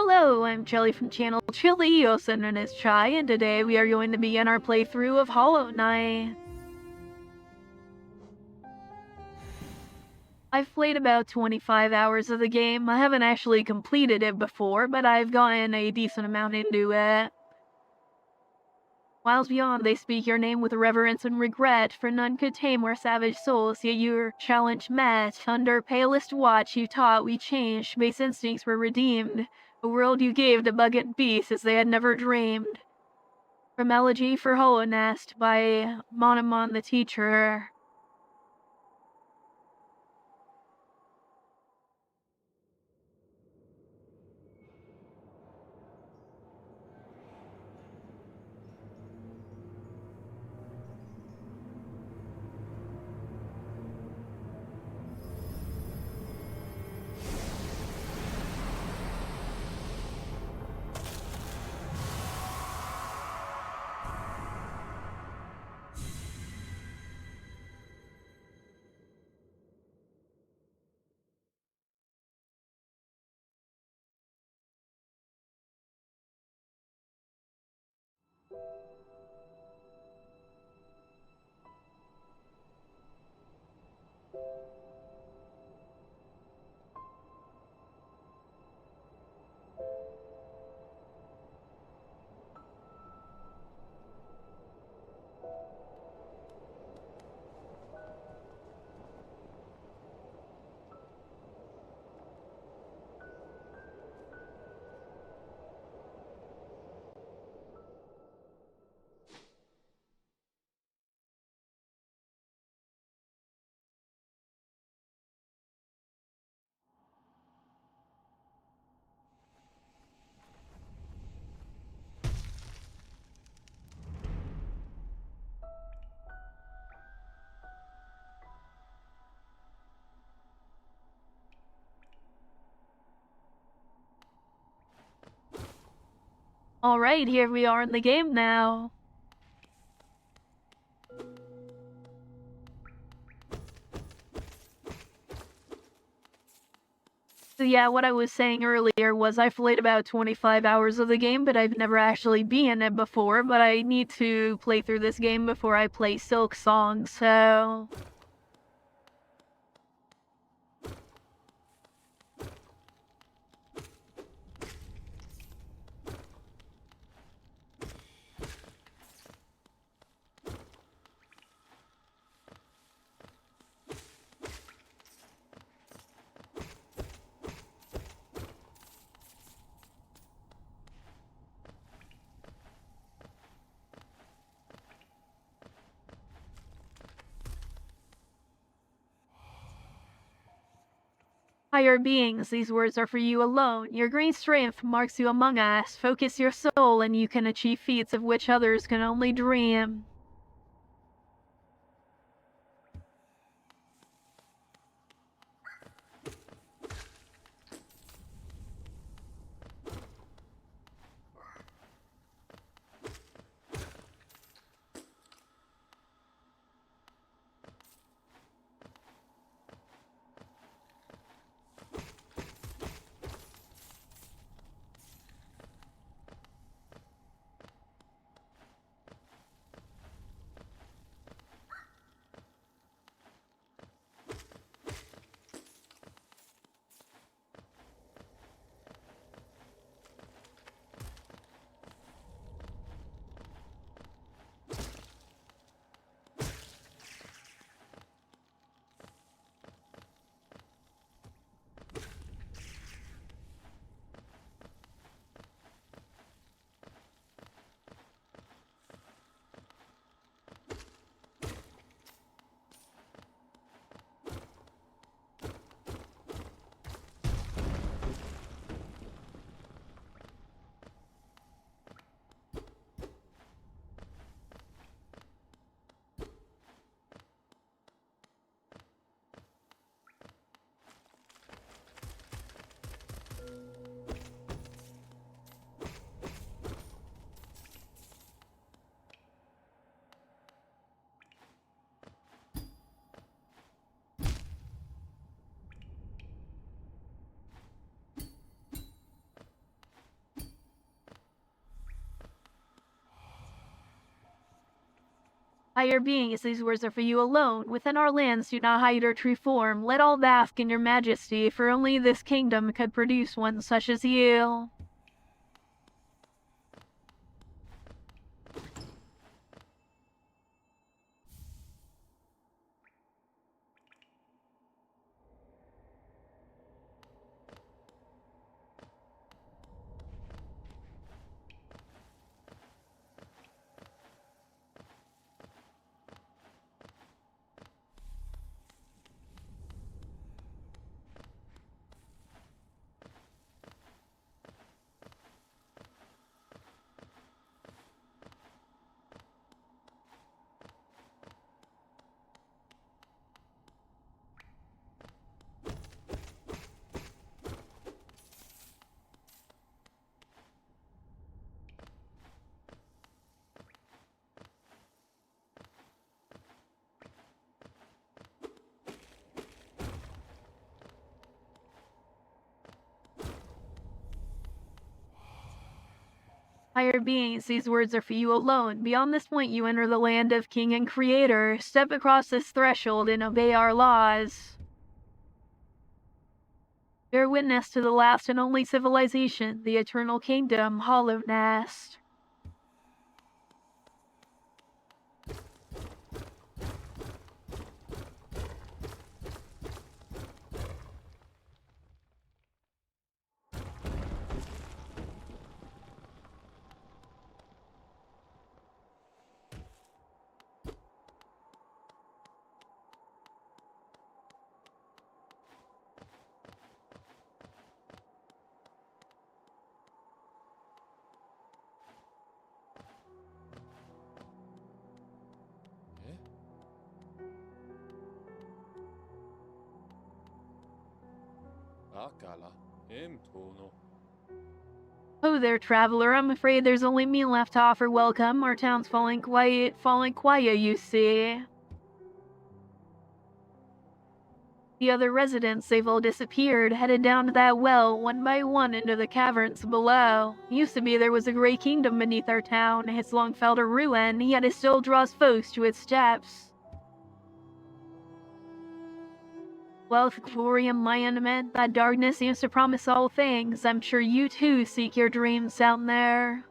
Hello, I'm Chylli from channel Chylli, also known as Chai, and today we are going to begin our playthrough of Hollow Knight. I've played about 25 hours of the game. I haven't actually completed it before, but I've gotten a decent amount into it. Wilds beyond, they speak your name with reverence and regret, for none could tame our savage souls, yet your challenge met. Under palest watch you taught we changed, base instincts were redeemed. A world you gave to bugged beasts as they had never dreamed. From Elegy for Hollow Nest by Monomon the Teacher. Alright, here we are in the game now. So yeah, what I was saying earlier was I've played about 25 hours of the game, but I've never actually been in it before, but I need to play through this game before I play Silksong, so... Higher beings, these words are for you alone. Your great strength marks you among us. Focus your soul and you can achieve feats of which others can only dream. Higher beings, these words are for you alone. Within our lands do not hide our true form. Let all bask in your majesty, for only this kingdom could produce one such as you. Higher beings, these words are for you alone. Beyond this point you enter the land of King and Creator. Step across this threshold and obey our laws. Bear witness to the last and only civilization, the eternal kingdom, Hollow Nest. Oh there, traveler, I'm afraid there's only me left to offer welcome. Our town's falling quiet, you see. The other residents, they've all disappeared, headed down to that well, one by one into the caverns below. Used to be there was a great kingdom beneath our town. It's long fell to ruin, yet it still draws foes to its steps. Wealth, glory, and enlightenment, that darkness seems to promise all things. I'm sure you too seek your dreams down there.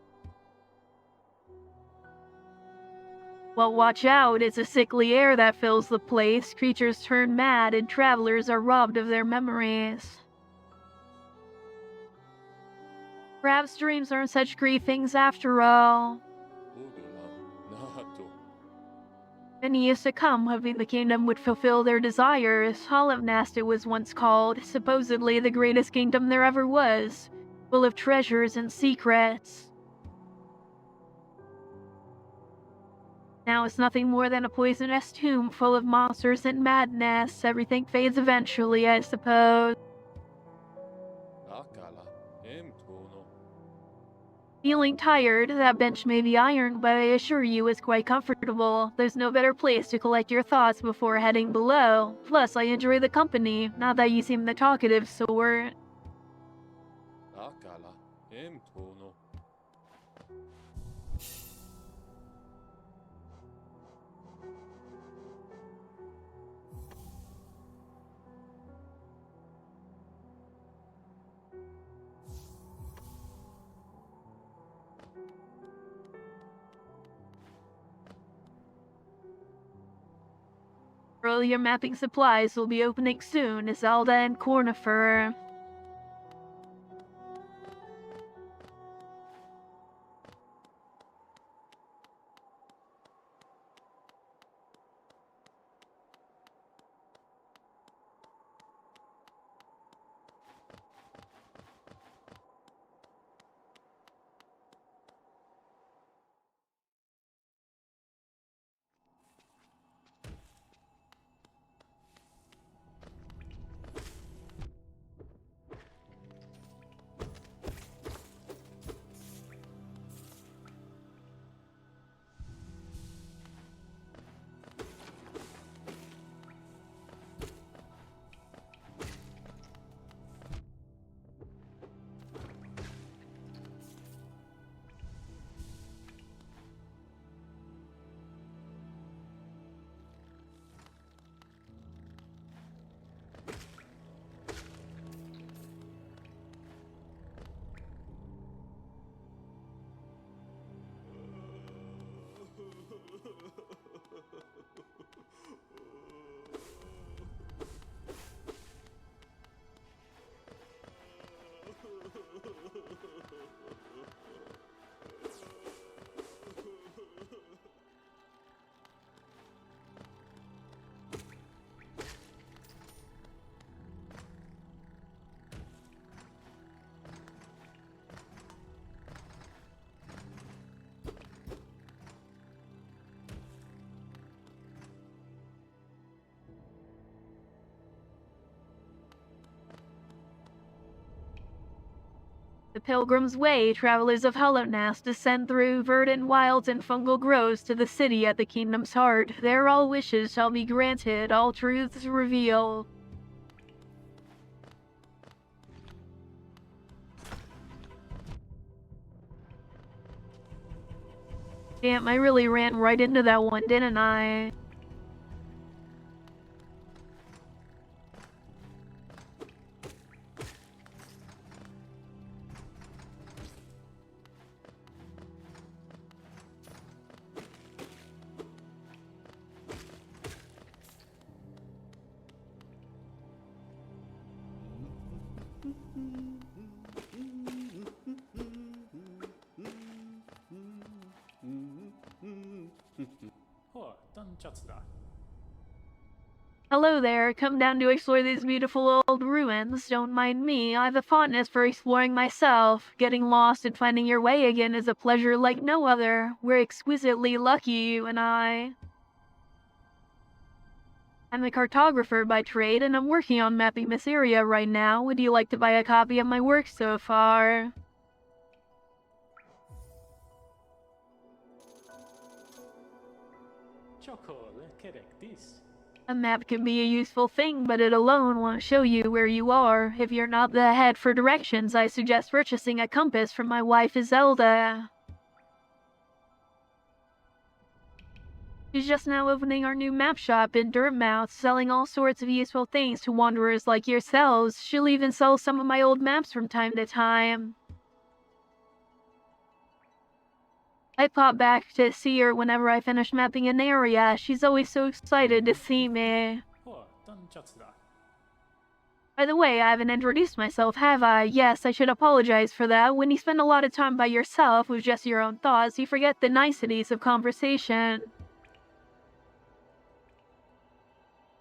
Well, watch out, it's a sickly air that fills the place. Creatures turn mad and travelers are robbed of their memories. Perhaps dreams aren't such great things after all. Many used to come, hoping the kingdom would fulfill their desires. Hollow Nest it was once called, supposedly the greatest kingdom there ever was, full of treasures and secrets. Now it's nothing more than a poisonous tomb full of monsters and madness. Everything fades eventually, I suppose. Feeling tired? That bench may be iron, but I assure you it's quite comfortable. There's no better place to collect your thoughts before heading below. Plus, I enjoy the company, not that you seem the talkative sort. Earlier mapping supplies will be opening soon, Zelda and Cornifer. The Pilgrim's Way, travelers of Hollowness descend through verdant wilds and fungal groves to the city at the kingdom's heart. There all wishes shall be granted, all truths revealed. Damn, I really ran right into that one, didn't I? Hello there, come down to explore these beautiful old ruins. Don't mind me, I've a fondness for exploring myself. Getting lost and finding your way again is a pleasure like no other. We're exquisitely lucky, you and I. I'm a cartographer by trade, and I'm working on mapping this area right now. Would you like to buy a copy of my work so far? A map can be a useful thing, but it alone won't show you where you are. If you're not the head for directions, I suggest purchasing a compass from my wife Zelda. She's just now opening our new map shop in Dirtmouth, selling all sorts of useful things to wanderers like yourselves. She'll even sell some of my old maps from time to time. I pop back to see her whenever I finish mapping an area. She's always so excited to see me. By the way, I haven't introduced myself, have I? Yes, I should apologize for that. When you spend a lot of time by yourself with just your own thoughts, you forget the niceties of conversation.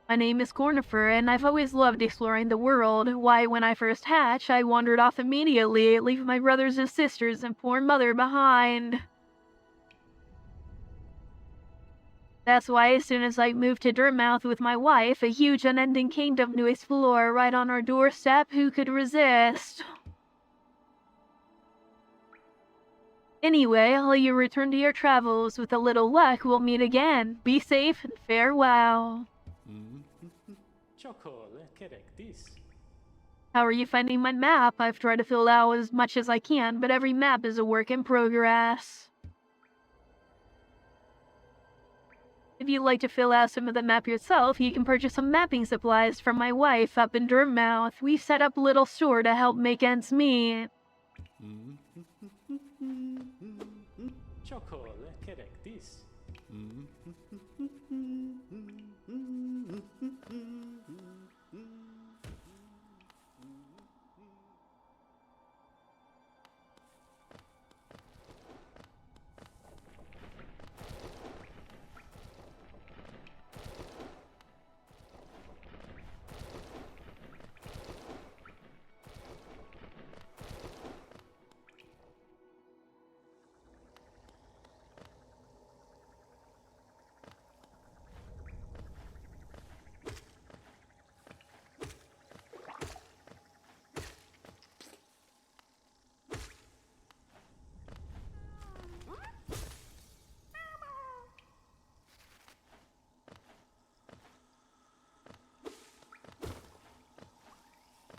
My name is Cornifer, and I've always loved exploring the world. Why, when I first hatched, I wandered off immediately, leaving my brothers and sisters and poor mother behind. That's why as soon as I moved to Dirtmouth with my wife, a huge unending kingdom to explore right on our doorstep, who could resist? Anyway, I'll let you return to your travels. With a little luck, we'll meet again. Be safe and farewell. How are you finding my map? I've tried to fill out as much as I can, but every map is a work in progress. If you'd like to fill out some of the map yourself, you can purchase some mapping supplies from my wife up in Dirtmouth. We set up a little store to help make ends meet.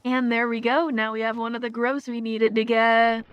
And there we go, now we have one of the groves we needed to get.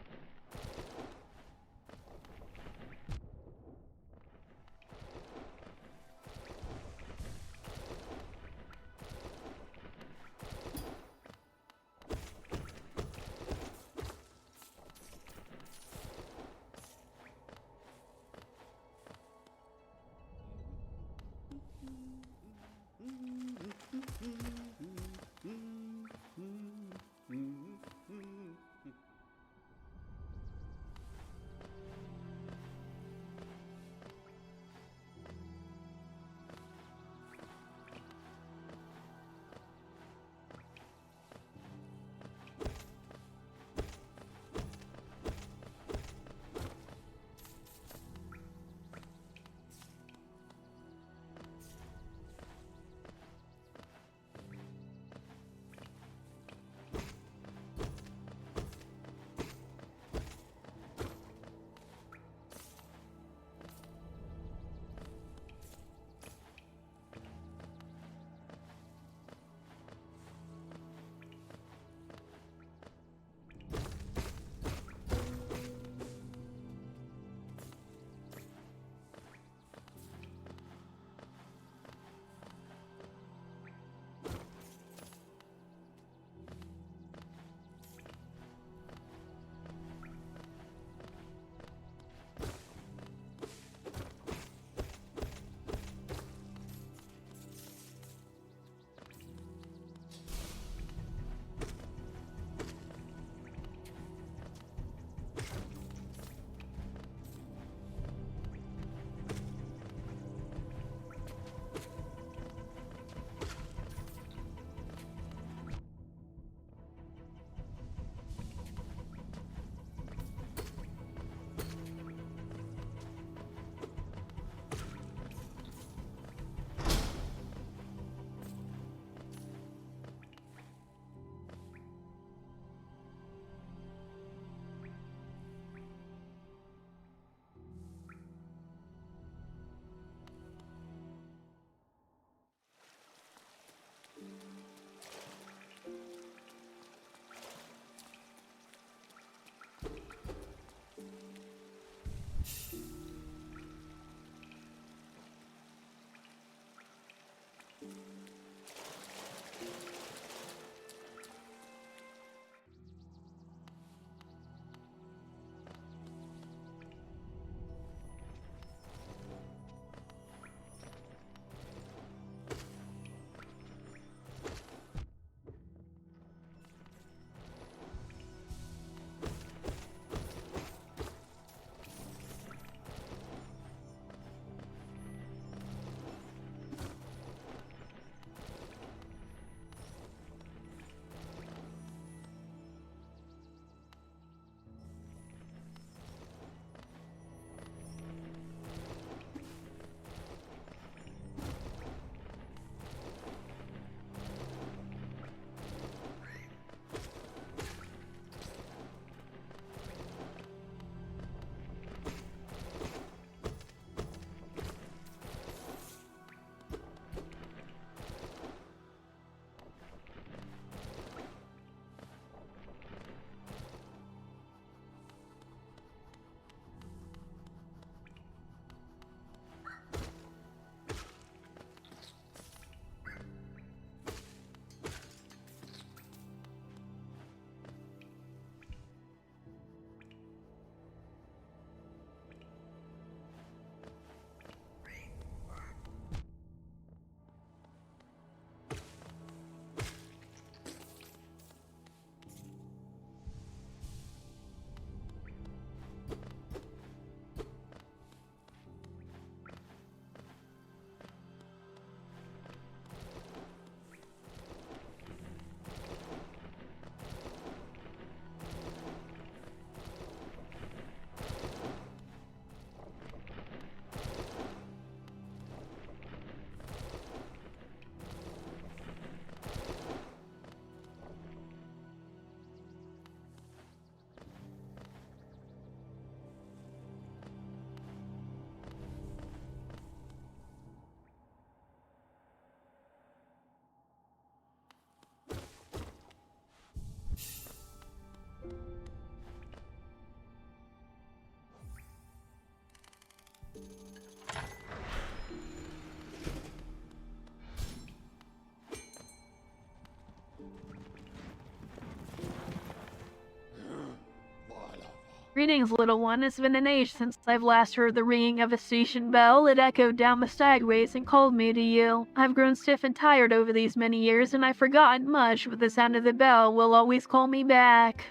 Greetings, little one. It's been an age since I've last heard the ringing of a station bell. It echoed down the stagways and called me to you. I've grown stiff and tired over these many years, and I've forgotten much, but the sound of the bell will always call me back.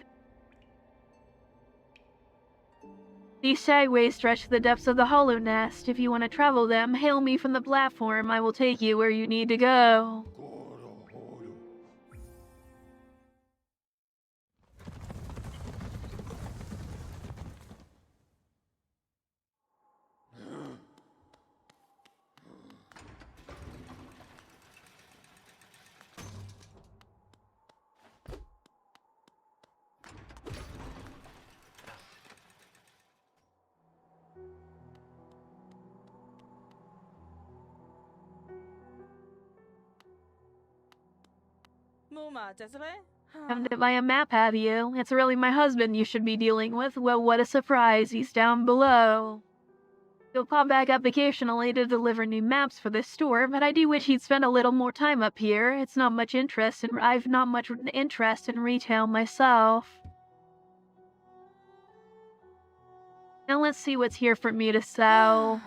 These stagways stretch to the depths of the hollow nest. If you want to travel them, hail me from the platform. I will take you where you need to go. Come to buy a map, have you? It's really my husband you should be dealing with. Well, what a surprise. He's down below. He'll pop back up occasionally to deliver new maps for this store, but I do wish he'd spend a little more time up here. I've not much interest in retail myself. Now let's see what's here for me to sell.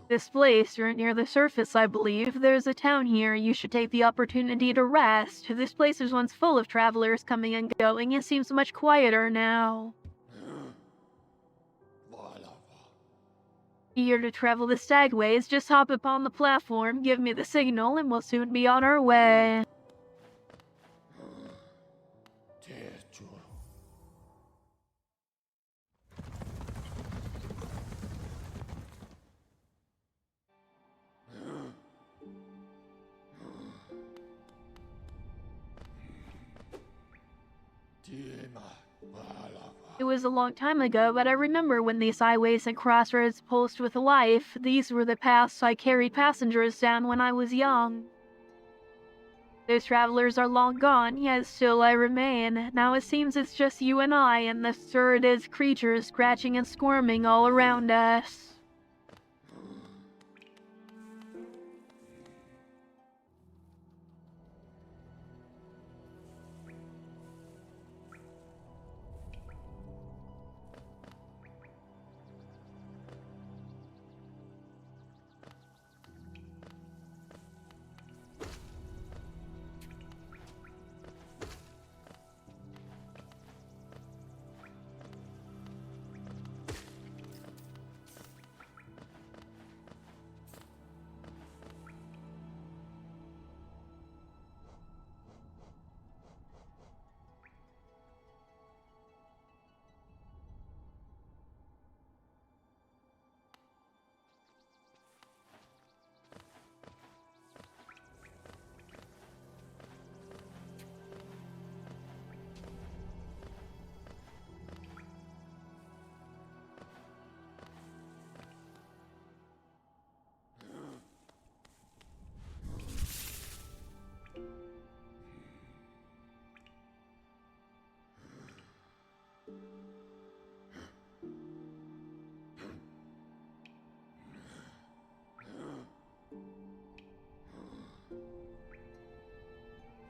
This place, you're near the surface, I believe. There's a town here. You should take the opportunity to rest. This place was once full of travelers coming and going. It seems much quieter now. Eager to travel the stagways, just hop upon the platform, give me the signal, and we'll soon be on our way. It was a long time ago, but I remember when these highways and crossroads pulsed with life. These were the paths I carried passengers down when I was young. Those travelers are long gone, yet still I remain. Now it seems it's just you and I and the sordid creatures scratching and squirming all around us.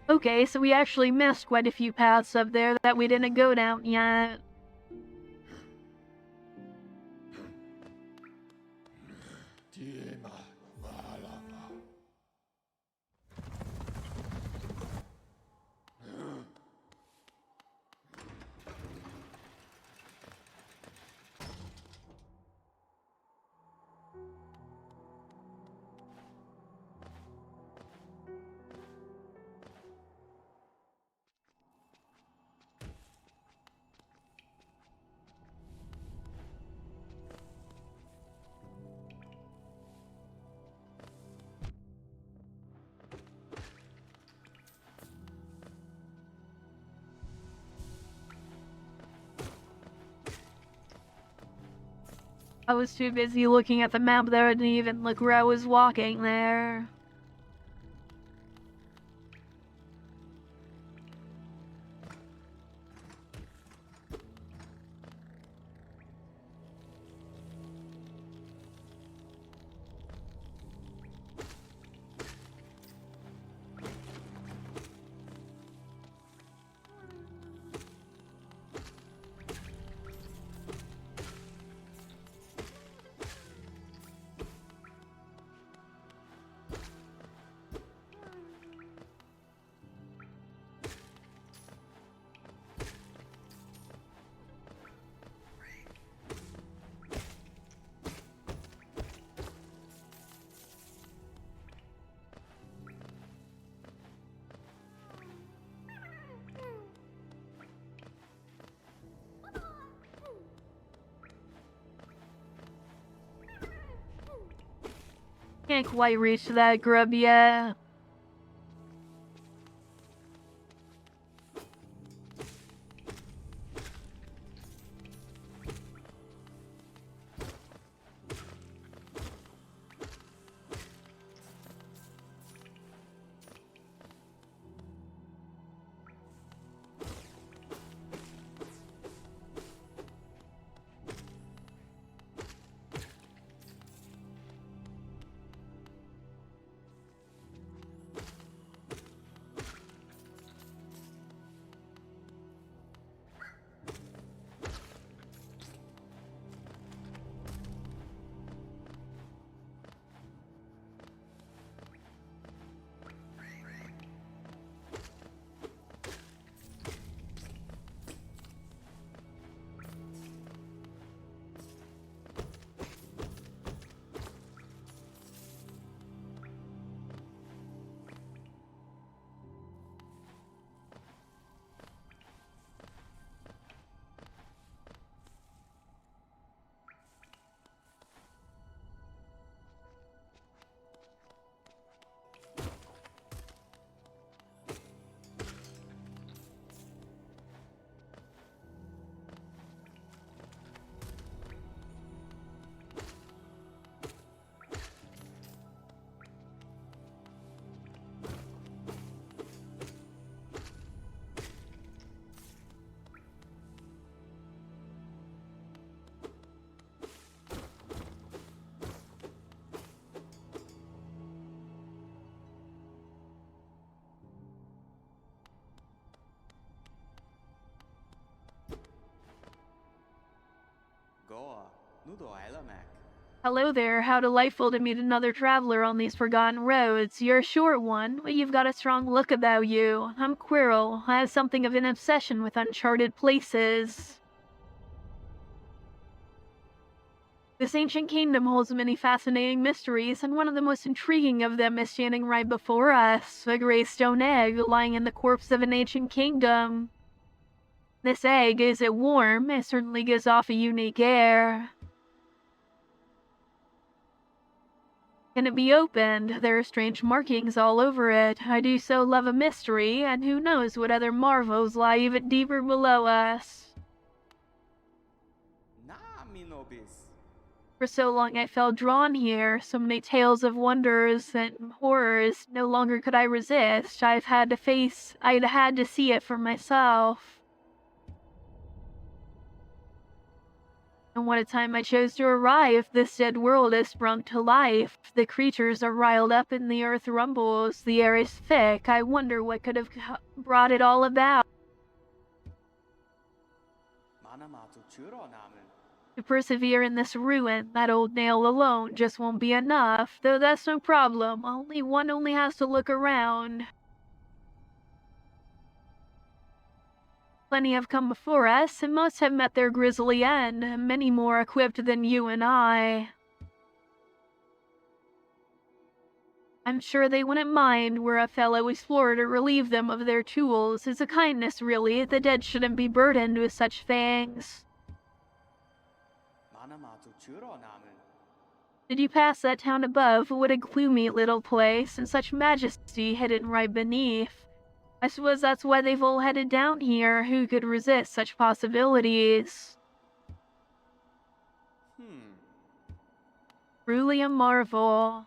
Okay, so we actually missed quite a few paths up there that we didn't go down yet. I was too busy looking at the map that I didn't even look where I was walking there. Can't quite reach that grub yet. Hello there, how delightful to meet another traveler on these forgotten roads. You're a short one, but you've got a strong look about you. I'm Quirrell. I have something of an obsession with uncharted places. This ancient kingdom holds many fascinating mysteries, and one of the most intriguing of them is standing right before us, a gray stone egg lying in the corpse of an ancient kingdom. This egg, is it warm? It certainly gives off a unique air. Can it be opened? There are strange markings all over it. I do so love a mystery, and who knows what other marvels lie even deeper below us. For so long I felt drawn here, so many tales of wonders and horrors, no longer could I resist. I'd had to see it for myself. And what a time I chose to arrive. This dead world is sprung to life. The creatures are riled up and the earth rumbles. The air is thick. I wonder what could have brought it all about. To persevere in this ruin, that old nail alone just won't be enough. Though that's no problem. One only has to look around. Plenty have come before us, and most have met their grisly end, many more equipped than you and I. I'm sure they wouldn't mind were a fellow explorer to relieve them of their tools. It's a kindness, really. The dead shouldn't be burdened with such things. Did you pass that town above? What a gloomy little place, and such majesty hidden right beneath. I suppose that's why they've all headed down here. Who could resist such possibilities? Truly a marvel.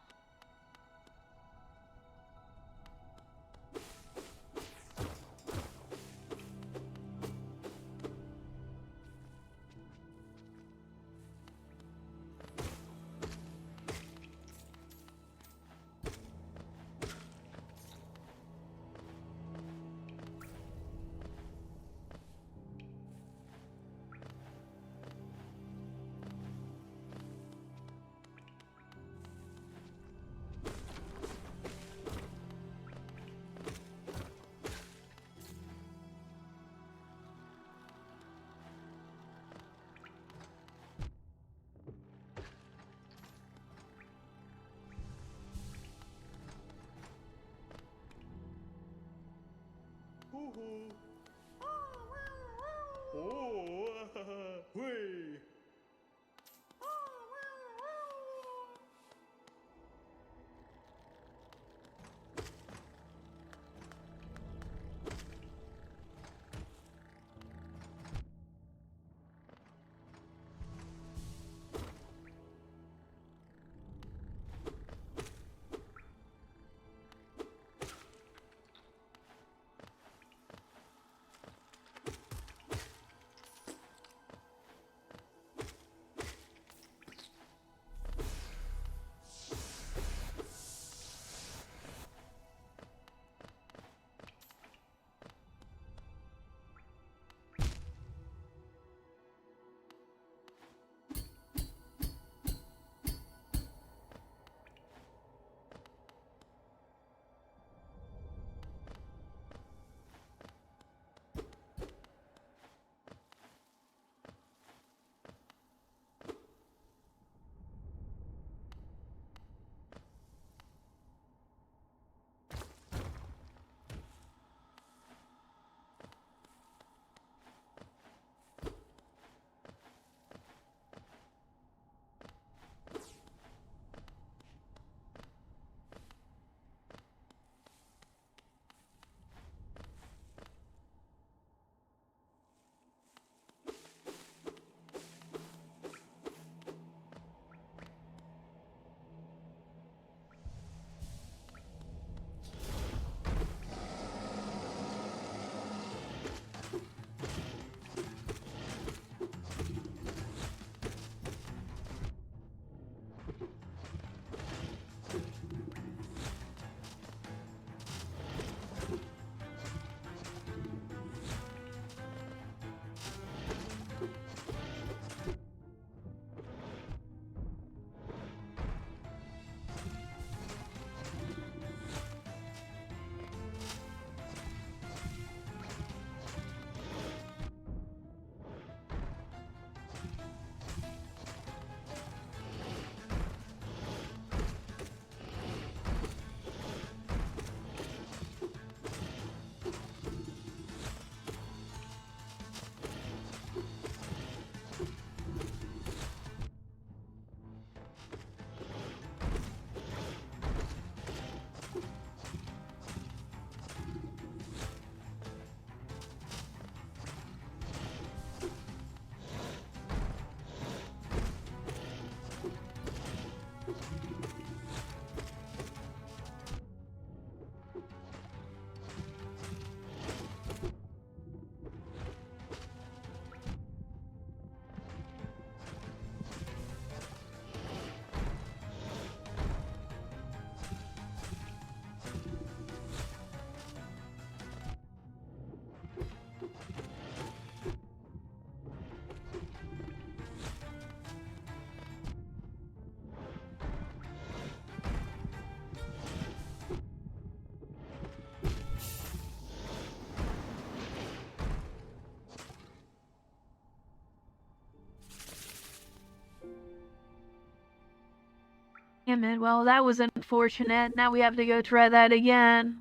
Damn it, well, that was unfortunate. Now we have to go try that again.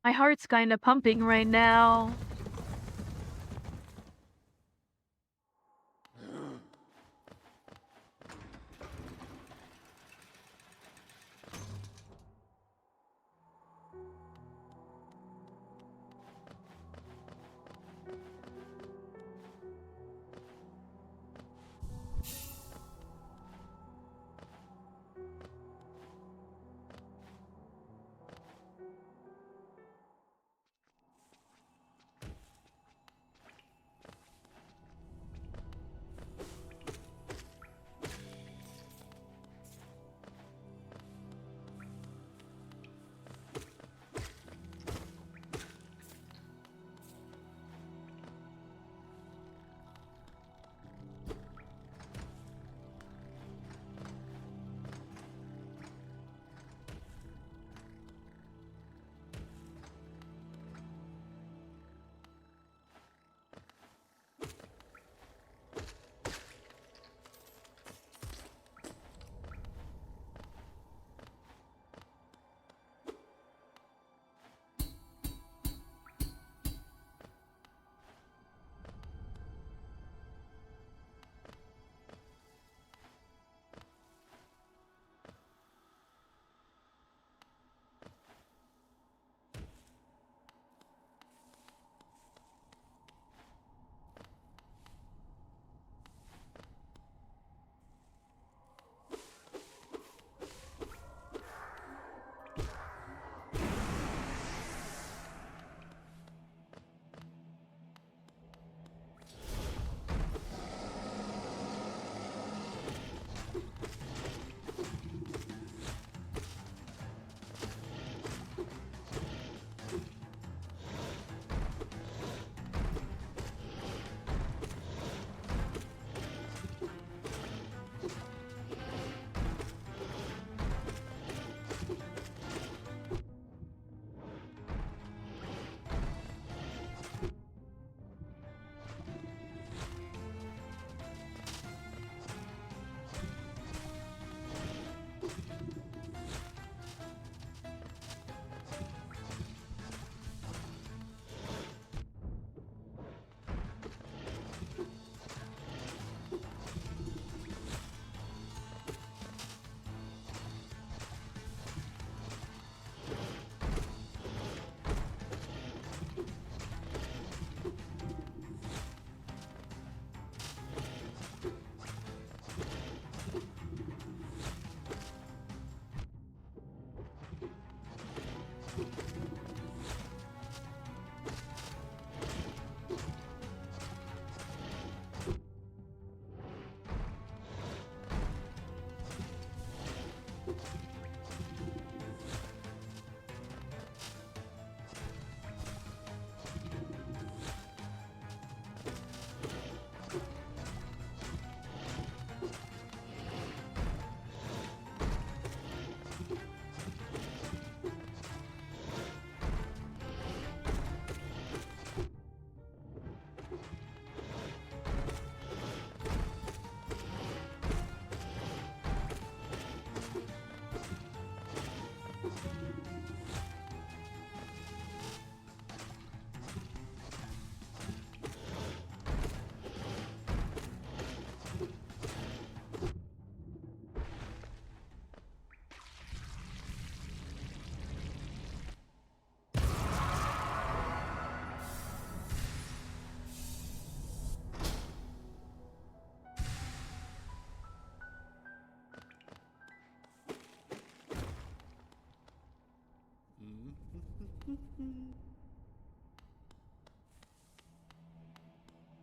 My heart's kinda pumping right now.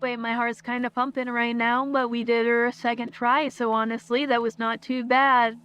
Wait, my heart's kind of pumping right now, but we did her a second try, so honestly, that was not too bad.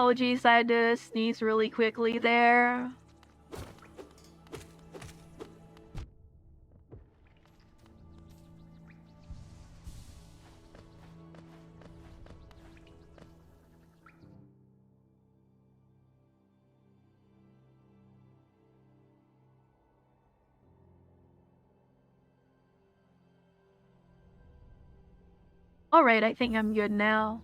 Apologies, I had to sneeze really quickly there. Alright, I think I'm good now.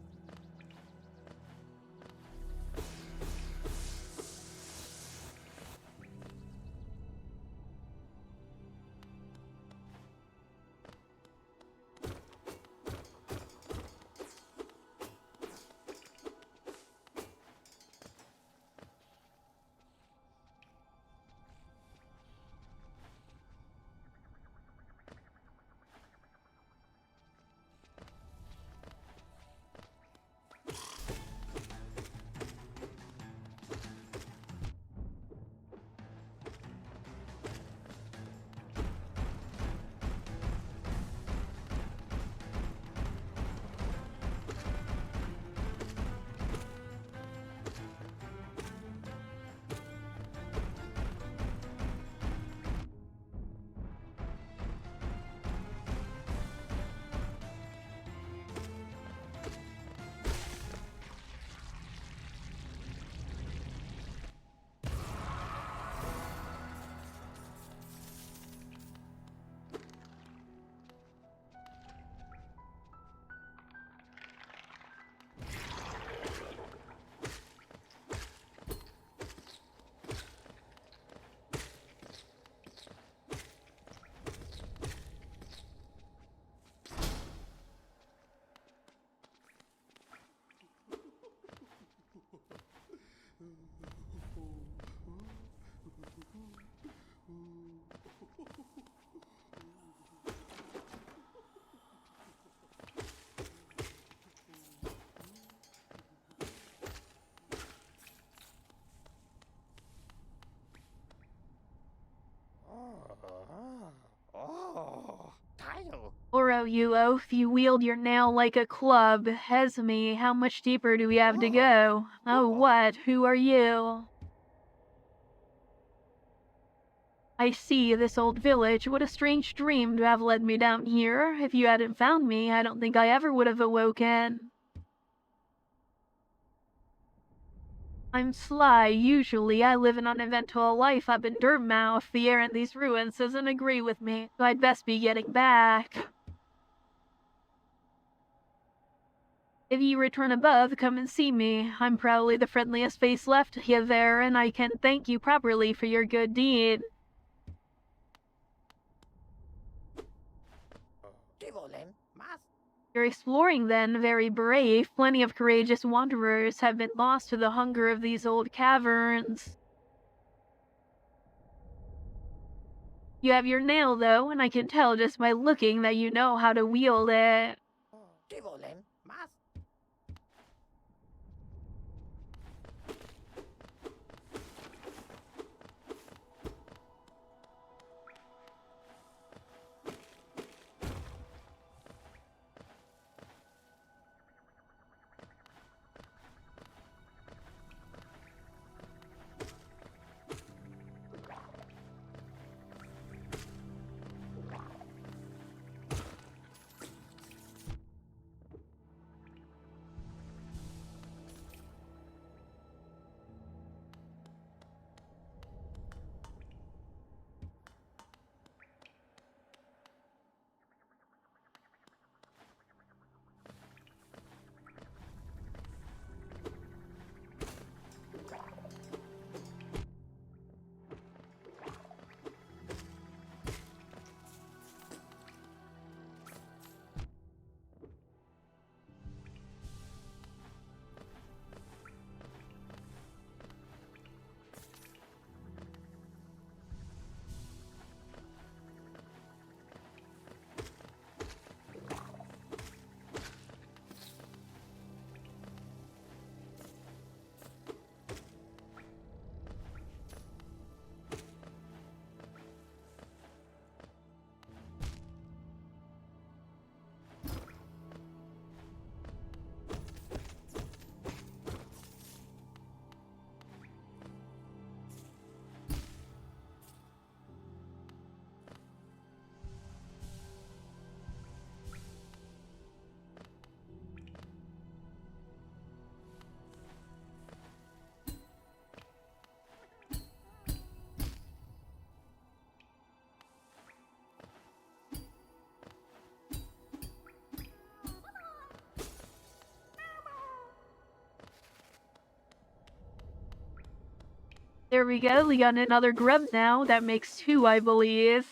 you oaf. You wield your nail like a club. Esme, how much deeper do we have to go? Oh, what? Who are you? I see, this old village. What a strange dream to have led me down here. If you hadn't found me, I don't think I ever would have awoken. I'm sly, usually. I live an uneventful life up in Dirtmouth. The air in these ruins doesn't agree with me, so I'd best be getting back. If you return above, come and see me. I'm probably the friendliest face left here there, and I can thank you properly for your good deed. You're exploring then, very brave. Plenty of courageous wanderers have been lost to the hunger of these old caverns. You have your nail, though, and I can tell just by looking that you know how to wield it. There we go, we got another grub now. That makes 2, I believe.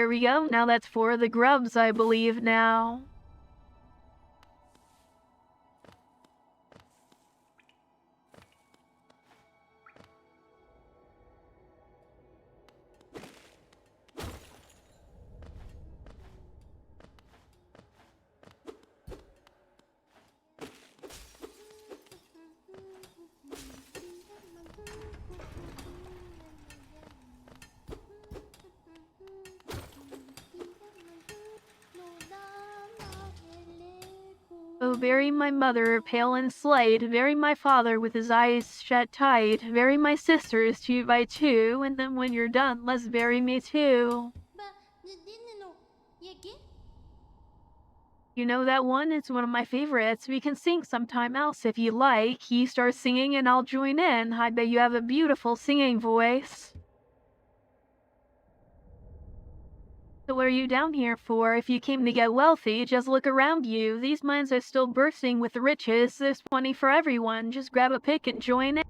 Here we go. Now that's for the grubs, I believe now. Oh, bury my mother, pale and slight, bury my father with his eyes shut tight, bury my sisters 2 by 2, and then when you're done, let's bury me too. You know that one? It's one of my favorites. We can sing sometime else if you like. You start singing and I'll join in. I bet you have a beautiful singing voice. So what are you down here for? If you came to get wealthy, just look around you. These mines are still bursting with riches. There's plenty for everyone. Just grab a pick and join in.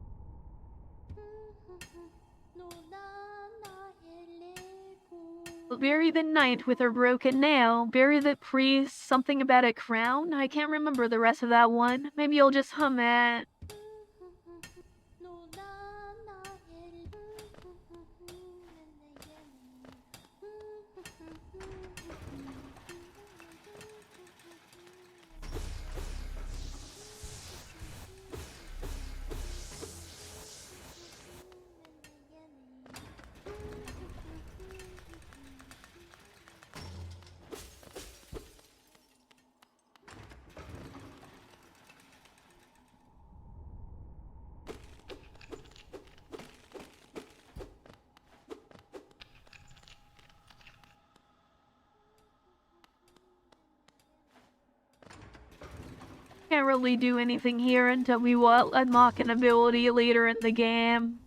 Bury the knight with her broken nail. Bury the priest. Something about a crown? I can't remember the rest of that one. Maybe you'll just hum it. Can't really do anything here until we will unlock an ability later in the game.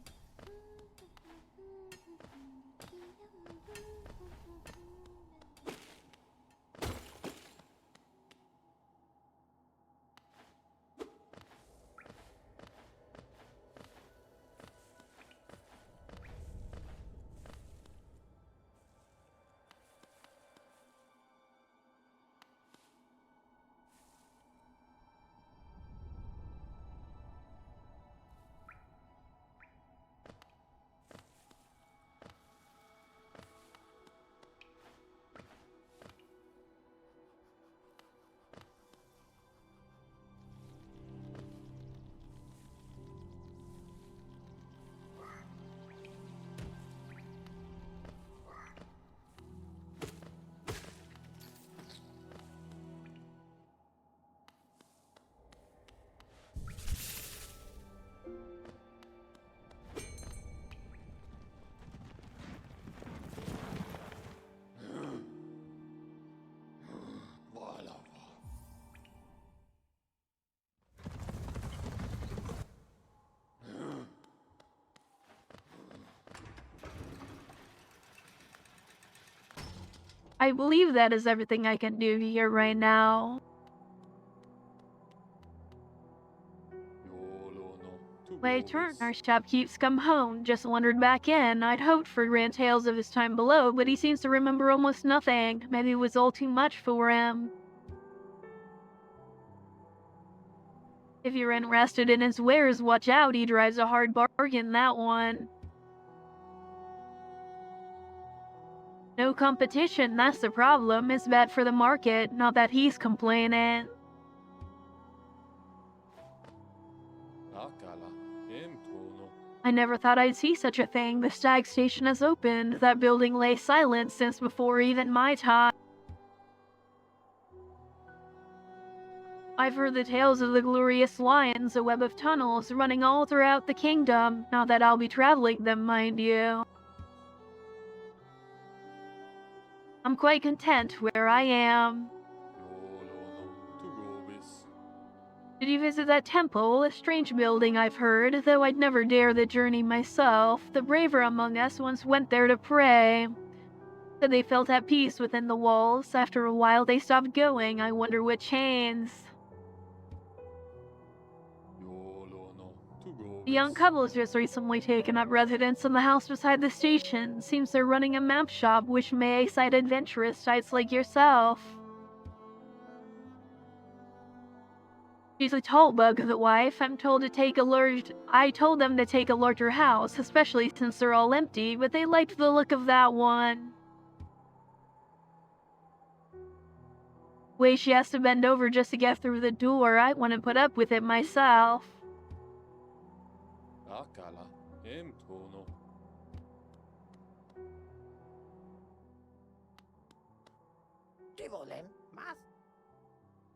I believe that is everything I can do here right now. My turn, our shopkeep's come home. Just wandered back in. I'd hoped for grand tales of his time below, but he seems to remember almost nothing. Maybe it was all too much for him. If you're interested in his wares, watch out. He drives a hard bargain, that one. No competition, that's the problem. It's bad for the market, not that he's complaining. I never thought I'd see such a thing. The Stag Station has opened. That building lay silent since before even my time. I've heard the tales of the glorious lions, a web of tunnels running all throughout the kingdom. Not that I'll be traveling them, mind you. I'm quite content where I am. Did you visit that temple? A strange building, I've heard, though I'd never dare the journey myself. The braver among us once went there to pray. Said they felt at peace within the walls. After a while they stopped going. I wonder what changed. The young couple has just recently taken up residence in the house beside the station. Seems they're running a map shop which may excite adventurous types like yourself. She's a tall bug, the wife. I told them to take a larger house, especially since they're all empty, but they liked the look of that one. Way she has to bend over just to get through the door, I wouldn't put up with it myself. だから遠方の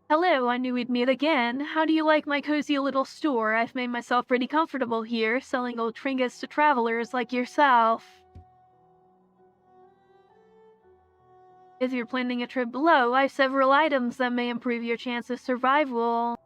Hello, I knew we'd meet again. How do you like my cozy little store? I've made myself pretty comfortable here, selling old trinkets to travelers like yourself. If you're planning a trip below, I have several items that may improve your chance of survival.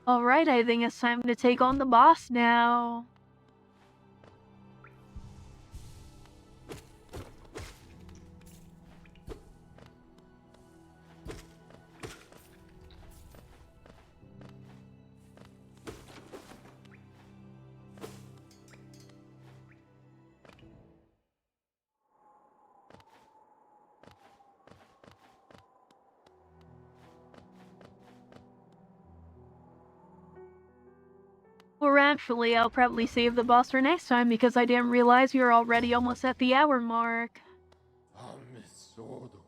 Alright, I think it's time to take on the boss now. Or actually, I'll probably save the boss for next time because I didn't realize we were already almost at the hour mark. アメソード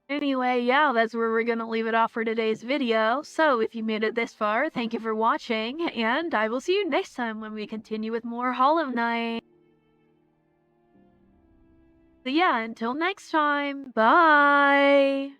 Anyway, yeah, that's where we're gonna leave it off for today's video. So if you made it this far, thank you for watching, and I will see you next time when we continue with more Hollow Knight. So yeah, until next time, bye!